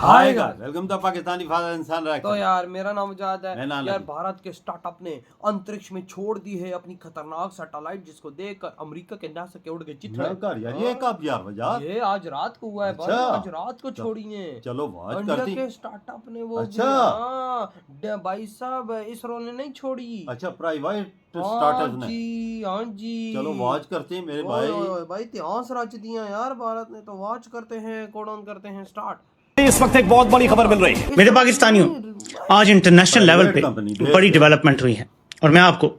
Hi guys, welcome to Pakistani father इंसान तो reaction. यार मेरा नाम मुजाहिद है। मैं यार भारत के स्टार्टअप ने अंतरिक्ष में छोड़ दी है अपनी खतरनाक सैटेलाइट, जिसको देखकर अमेरिका के नासा के उड़ के चित्र यार ये कब यार बाजार? ये आज रात को हुआ है भाई, आज रात को छोड़ी है। चलो वॉच इंडिया करती। के स्टार्टअप ने वो अच्छा भाई साहब इसरो ने नहीं छोड़ी। अच्छा प्राइवेट स्टार्टअप ने। जी हाँ जी, चलो वॉच करते हैं मेरे भाई। भाई इतिहास रच दिया यार भारत ने, तो वॉच करते हैं, कोड ऑन करते हैं, स्टार्ट। इस वक्त एक बहुत बड़ी खबर मिल रही है मेरे पाकिस्तानियों। आज इंटरनेशनल लेवल पे बड़ी डेवलपमेंट हुई है और मैं आपको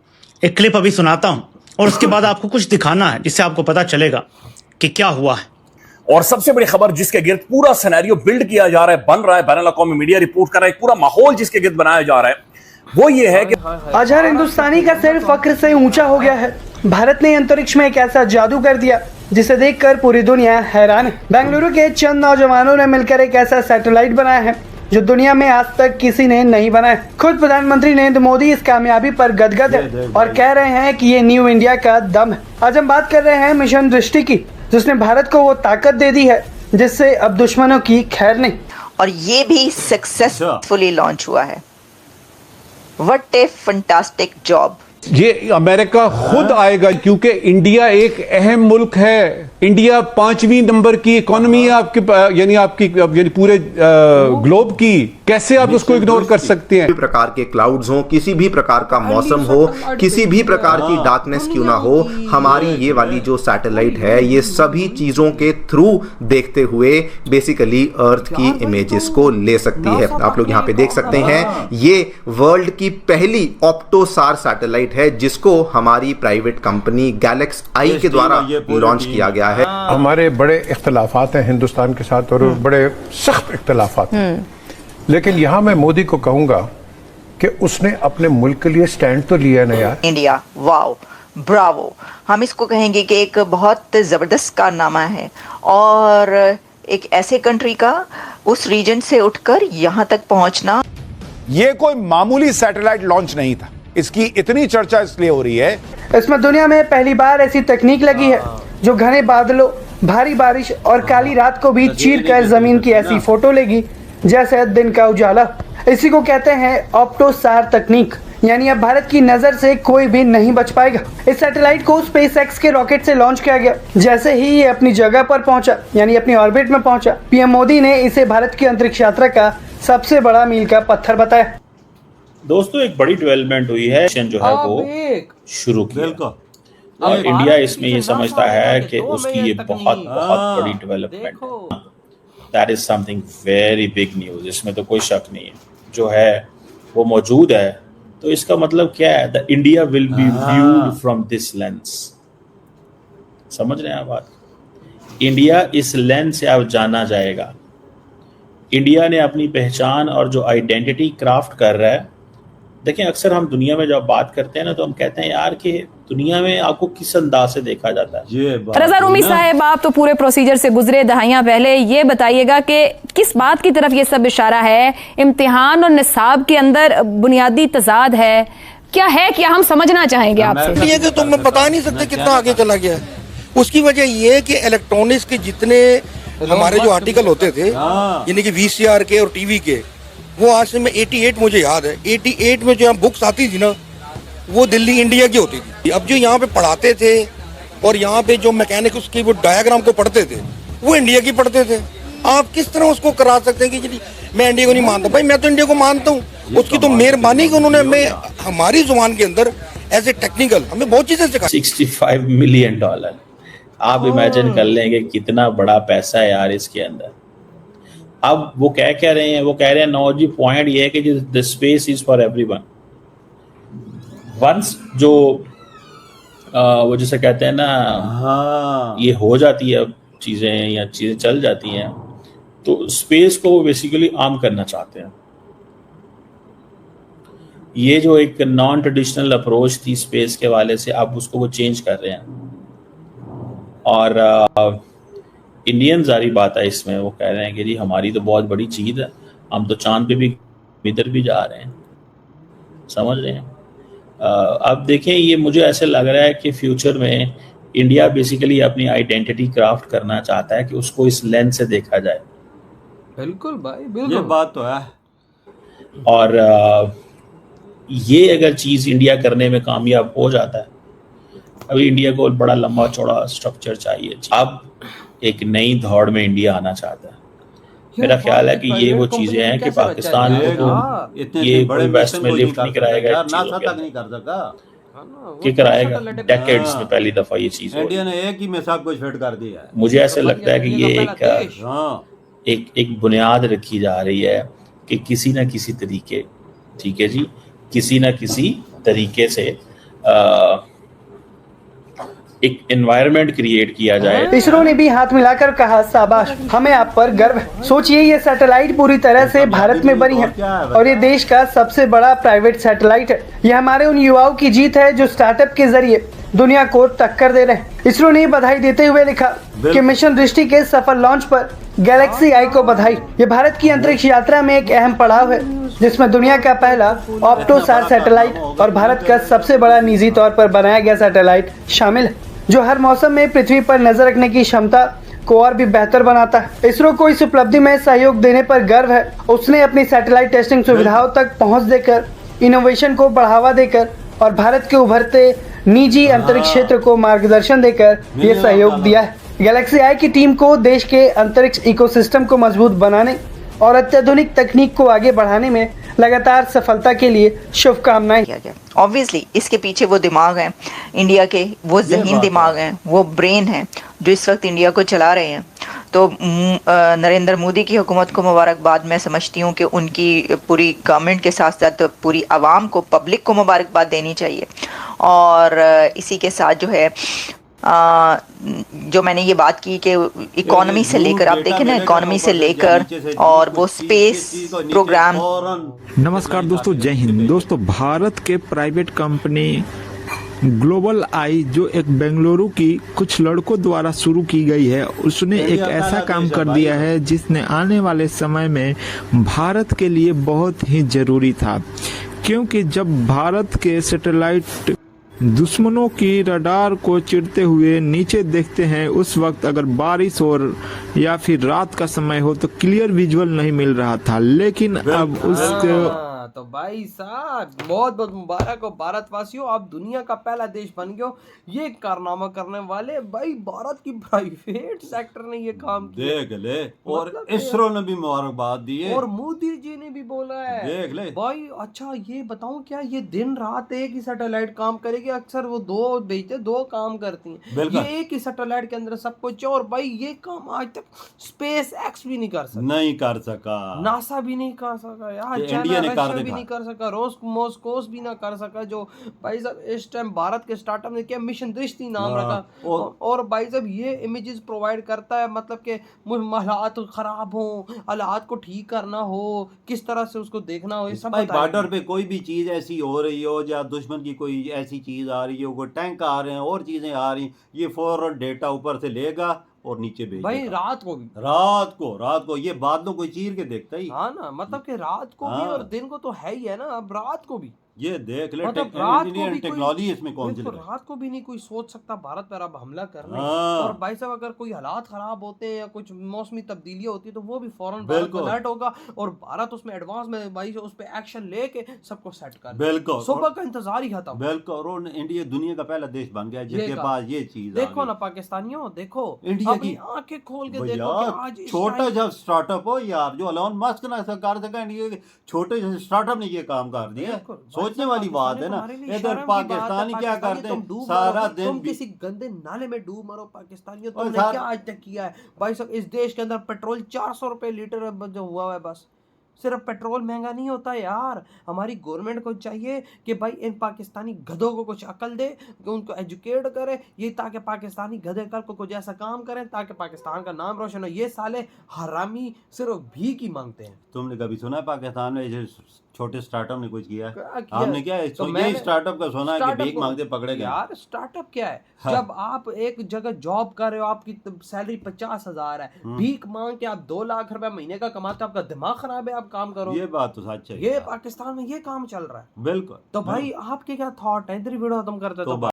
एक क्लिप अभी सुनाता हूं और उसके बाद आपको कुछ दिखाना है जिससे आपको पता चलेगा कि क्या हुआ है। और सबसे बड़ी खबर जिसके गिर्द पूरा सिनेरियो बिल्ड किया जा रहा है, बन रहा है, बैनुल अक़वामी मीडिया रिपोर्ट कर रहा है, पूरा माहौल जिसके गिर्द बनाया जा रहा है, वो ये है कि आज हर हिंदुस्तानी का सिर फख्र से ऊंचा हो गया है। भारत ने अंतरिक्ष में एक ऐसा जादू कर दिया जिसे देखकर पूरी दुनिया हैरान है। बेंगलुरु के चंद नौजवानों ने मिलकर एक ऐसा सैटेलाइट बनाया है जो दुनिया में आज तक किसी ने नहीं बनाया। खुद प्रधानमंत्री नरेंद्र मोदी इस कामयाबी पर गदगद है और कह रहे हैं कि ये न्यू इंडिया का दम है। आज हम बात कर रहे हैं मिशन दृष्टि की, जिसने भारत को वो ताकत दे दी है जिससे अब दुश्मनों की खैर नहीं। और ये भी सक्सेसफुली लॉन्च हुआ है। What A fantastic job. ये अमेरिका खुद आएगा क्योंकि इंडिया एक अहम मुल्क है। इंडिया 5वीं नंबर की इकोनॉमी है आपके, यानी पूरे ग्लोब की। कैसे आप उसको इग्नोर कर सकते हैं? किसी भी प्रकार के क्लाउड्स हो, किसी भी प्रकार का मौसम हो, किसी भी प्रकार की डार्कनेस क्यों ना हो, हमारी ये वाली जो सैटेलाइट है ये सभी चीजों के थ्रू देखते हुए बेसिकली अर्थ की इमेजेस को ले सकती है। आप लोग यहाँ पे देख सकते हैं, ये वर्ल्ड की पहली ऑप्टोसार सैटेलाइट है जिसको हमारी प्राइवेट कंपनी गैलेक्स आई के द्वारा लॉन्च किया गया है। हमारे बड़े इख्तलाफात हैं हिंदुस्तान के साथ और बड़े सख्त इख्तलाफात हैं, लेकिन यहाँ मैं मोदी को कहूंगा कि उसने अपने मुल्क के लिए स्टैंड तो लिया ना यार। India, wow, Bravo. हम इसको कहेंगे कि एक बहुत जबरदस्त कारनामा है और एक ऐसे कंट्री का उस रीजन से उठकर यहाँ तक पहुंचना। ये कोई मामूली सैटेलाइट लॉन्च नहीं था। इसकी इतनी चर्चा इसलिए हो रही है, इसमें दुनिया में पहली बार ऐसी तकनीक लगी है जो घने बादलों, भारी बारिश और काली रात को भी चीर कर जमीन की ऐसी फोटो लेगी जैसे दिन का उजाला। इसी को कहते हैं ऑप्टोसार तकनीक। यानी अब भारत की नजर से कोई भी नहीं बच पाएगा। इस सैटेलाइट को स्पेसएक्स के रॉकेट से लॉन्च किया गया। जैसे ही ये अपनी जगह पर पहुंचा, यानी अपनी ऑर्बिट में पहुंचा, पीएम मोदी ने इसे भारत की अंतरिक्ष यात्रा का सबसे बड़ा मील का पत्थर बताया। दोस्तों, एक बड़ी डेवलपमेंट हुई है, जो है वो शुरू किया और इंडिया इसमें ये समझता है कि उसकी ये बहुत बड़ी डेवलपमेंट है। That is something very big news, इसमें तो कोई शक नहीं है। जो है वो मौजूद है, तो इसका मतलब क्या है? The India will be viewed from this lens. समझ रहे हैं आप बात? इंडिया इस लेंस से अब जाना जाएगा। इंडिया ने अपनी पहचान और जो आइडेंटिटी क्राफ्ट कर रहा है। देखें, अक्सर हम दुनिया में जब बात करते हैं ना, तो हम कहते हैं यार कि दुनिया में आपको किस अंदाज से देखा जाता है। रजा रूमी साहब, आप तो पूरे प्रोसीजर से गुजरे दहाइयां पहले, ये बताइएगा कि किस बात की तरफ ये सब इशारा है? इम्तिहान और निसाब के अंदर बुनियादी तजाद है, क्या है? क्या हम समझना चाहेंगे आपसे? ये तो मैं बता नहीं सकते कितना आगे चला गया है। उसकी वजह ये है कि इलेक्ट्रॉनिक्स के जितने हमारे जो आर्टिकल होते थे, यानी कि VCR के और टीवी के, वो आज से मैं 88 मुझे याद है, 88 में जो यहाँ बुक्स आती थी ना, वो दिल्ली इंडिया की होती थी। अब जो यहाँ पे पढ़ाते थे और यहाँ पे जो मैकेनिक उसकी वो डायग्राम को पढ़ते थे, वो इंडिया की पढ़ते थे। आप किस तरह उसको करा सकते हैं कि मैं इंडिया को नहीं मानता? भाई मैं तो इंडिया को मानता हूँ, उसकी तो मेहरबानी कि उन्होंने हमें हमारी जुबान के अंदर एज ए टेक्निकल हमें बहुत चीजें सिखाई। $65 मिलियन, आप इमेजिन कर लेंगे कितना बड़ा पैसा है यार इसके अंदर। अब वो कह रहे हैं, वो कह रहे हैं नो जी, पॉइंट ये है कि the space is for everyone. Once जो वो जैसे कहते हैं ना, ये हो जाती है चीजें या चीजें चल जाती हैं, तो स्पेस को वो बेसिकली आम करना चाहते हैं। ये जो एक नॉन ट्रेडिशनल अप्रोच थी स्पेस के वाले से, अब उसको वो चेंज कर रहे हैं। और इंडियन जारी बात है इसमें, वो कह रहे हैं कि जी हमारी तो बहुत बड़ी चीज है, हम तो चांद पे भी इधर भी जा रहे हैं। समझ रहे हैं? अब देखें, ये मुझे ऐसे लग रहा है कि फ्यूचर में इंडिया बेसिकली अपनी आइडेंटिटी क्राफ्ट करना चाहता है कि उसको इस लेंस से देखा जाए। बिल्कुल भाई, बिल्कुल ये बात तो है। और ये अगर चीज इंडिया करने में कामयाब हो जाता है, अभी इंडिया को बड़ा लंबा चौड़ा स्ट्रक्चर चाहिए। अब एक नई दौड़ में इंडिया आना चाहता है। मेरा ख्याल है कि ये वो चीजें हैं कि पाकिस्तान को ये कोई वेस्ट में लिफ्ट नहीं कराएगा, नासा तक नहीं कर सका कि कराएगा। डेकेड्स में पहली दफा ये चीज हो इंडिया ने एक ही में सब कुछ फिट कर दिया है। मुझे ऐसे लगता है कि ये एक बुनियाद रखी जा रही है कि किसी ना किसी तरीके, ठीक है जी, किसी ना किसी तरीके से एक एनवायरनमेंट क्रिएट किया जाए। इसरो ने भी हाथ मिलाकर कहा, शाबाश, हमें आप पर गर्व है। सोचिए, ये सैटेलाइट पूरी तरह से भारत में बनी है और ये देश का सबसे बड़ा प्राइवेट सैटेलाइट है। ये हमारे उन युवाओं की जीत है जो स्टार्टअप के जरिए दुनिया को टक्कर दे रहे हैं। इसरो ने बधाई देते हुए लिखा कि मिशन दृष्टि के सफल लॉन्च पर गैलेक्सी आई को बधाई। ये भारत की अंतरिक्ष यात्रा में एक अहम पड़ाव है जिसमें दुनिया का पहला ऑप्टोसार सैटेलाइट और भारत का सबसे बड़ा निजी तौर पर बनाया गया सैटेलाइट शामिल है, जो हर मौसम में पृथ्वी पर नजर रखने की क्षमता को और भी बेहतर बनाता है। इसरो को इस उपलब्धि में सहयोग देने पर गर्व है। उसने अपनी सैटेलाइट टेस्टिंग सुविधाओं तक पहुंच देकर, इनोवेशन को बढ़ावा देकर और भारत के उभरते निजी अंतरिक्ष क्षेत्र को मार्गदर्शन देकर ये सहयोग दिया है। गैलेक्सी आई की टीम को देश के अंतरिक्ष इकोसिस्टम को मजबूत बनाने और अत्याधुनिक तकनीक को आगे बढ़ाने में लगातार सफलता के लिए शुभकामनाएं। ऑब्वियसली इसके पीछे वो दिमाग हैं इंडिया के, वो ज़हीन दिमाग हैं, वो ब्रेन हैं जो इस वक्त इंडिया को चला रहे हैं। तो नरेंद्र मोदी की हुकूमत को मुबारकबाद मैं समझती हूँ कि उनकी पूरी गवर्नमेंट के साथ साथ पूरी आवाम को, पब्लिक को मुबारकबाद देनी चाहिए। और इसी के साथ जो है जो मैंने ये बात की कि इकोनॉमी से लेकर, आप देखें ना, इकोनॉमी से लेकर और वो स्पेस प्रोग्राम। नमस्कार दोस्तों, जय हिंद। दोस्तों, भारत के प्राइवेट कंपनी ग्लोबल आई, जो एक बेंगलुरु की कुछ लड़कों द्वारा शुरू की गई है, उसने एक ऐसा काम कर दिया है जिसने आने वाले समय में भारत के लिए बहुत ही जरूरी था। क्योंकि जब भारत के सैटेलाइट दुश्मनों की रडार को चिरते हुए नीचे देखते हैं, उस वक्त अगर बारिश और या फिर रात का समय हो तो क्लियर विजुअल नहीं मिल रहा था। लेकिन अब उसके तो भाई साहब बहुत बहुत मुबारक हो भारतवासियों, आप दुनिया का पहला देश बन गए हो ये कारनामा करने वाले। भाई भारत की प्राइवेट सेक्टर ने ये काम किया, देख ले। और मतलब इसरो ने भी मुबारकबाद दी है और मोदी जी ने भी बोला है, देख ले भाई। अच्छा ये बताऊं, क्या ये दिन रात एक ही सैटेलाइट काम करेगी? अक्सर वो दो भेजते, दो काम करती हैं, ये एक ही सैटेलाइट के अंदर सब कुछ। और भाई ये काम आज तक स्पेस एक्स भी नहीं कर सका, नासा भी नहीं कर सका यार, इंडिया ने भी नहीं कर सका, मॉस्कोस भी ना कर सका। जो भाई साहब इस टाइम भारत के स्टार्टअप ने क्या मिशन दृष्टि नाम रखा, और भाई साहब ये इमेजेस प्रोवाइड करता है, मतलब कि हालात खराब हो, हालात को ठीक करना हो, किस तरह से उसको देखना हो, ये सब बॉर्डर पे कोई भी चीज ऐसी हो रही हो या दुश्मन की कोई ऐसी चीज आ रही हो, कोई टैंक आ रहे हैं और चीजें आ रही, ये फौरन डेटा ऊपर से लेगा और नीचे भेज भाई रात को ये बादलों को चीर के देखता ही। हाँ ना, मतलब कि रात को भी और दिन को तो है ही है ना, अब रात को भी ये देख ले, मतलब रात को भी टेक्नोलॉजी इसमें कौन सी, रात को भी नहीं कोई सोच सकता भारत पर अब हमला करना। और भाई साहब अगर कोई हालात खराब होते हैं या कुछ मौसमी तब्दीलियां होती है तो वो भी फौरन भारत को अलर्ट होगा और भारत उसमें एडवांस में भाई उस पे एक्शन लेके सबको सेट कर, बिल्कुल सुबह का इंतजार ही खत्म। बिल्कुल, और इंडिया दुनिया का पहला देश बन गया जिसके पास ये चीज। देखो ना पाकिस्तानियों, देखो इंडिया की आंखें खोल के देखो कि आज छोटा जब स्टार्टअप हो यार, जो एलोन मस्क ना कर सका, इंडिया छोटे स्टार्टअप ने ये काम कर दिया, सोचने वाली बात है ना। इधर पाकिस्तानी क्या करते हैं, सारा दिन तुम किसी गंदे नाले में डूब मरो पाकिस्तानियों, तुमने क्या आज तक किया है? भाई साहब इस देश के अंदर पेट्रोल 400 रुपए लीटर जो हुआ है, बस सिर्फ पेट्रोल महंगा नहीं होता यार। हमारी गवर्नमेंट को चाहिए कि भाई इन पाकिस्तानी गधों को कुछ अकल दे, कि उनको एजुकेट करे, ये ताकि पाकिस्तानी गधे कल को कुछ ऐसा काम करें ताकि पाकिस्तान का नाम रोशन हो। ये साले हरामी सिर्फ भीख ही मांगते हैं। तुमने कभी सुना है पाकिस्तान में छोटे स्टार्टअप ने कुछ किया? हमने क्या तो यही स्टार्टअप का सुना है कि भीख मांगते पकड़े गए। यार स्टार्टअप क्या है? हाँ। जब आप एक जगह जॉब कर रहे हो, आपकी सैलरी 50,000 है, भीख मांग के आप 2 लाख रुपए महीने का कमाते हो, आपका दिमाग खराब है, आप काम करो। ये बात तो सच है, ये पाकिस्तान में ये काम चल रहा है। बिल्कुल। तो भाई आपके क्या थॉट है? इधर वीडियो खत्म करते तो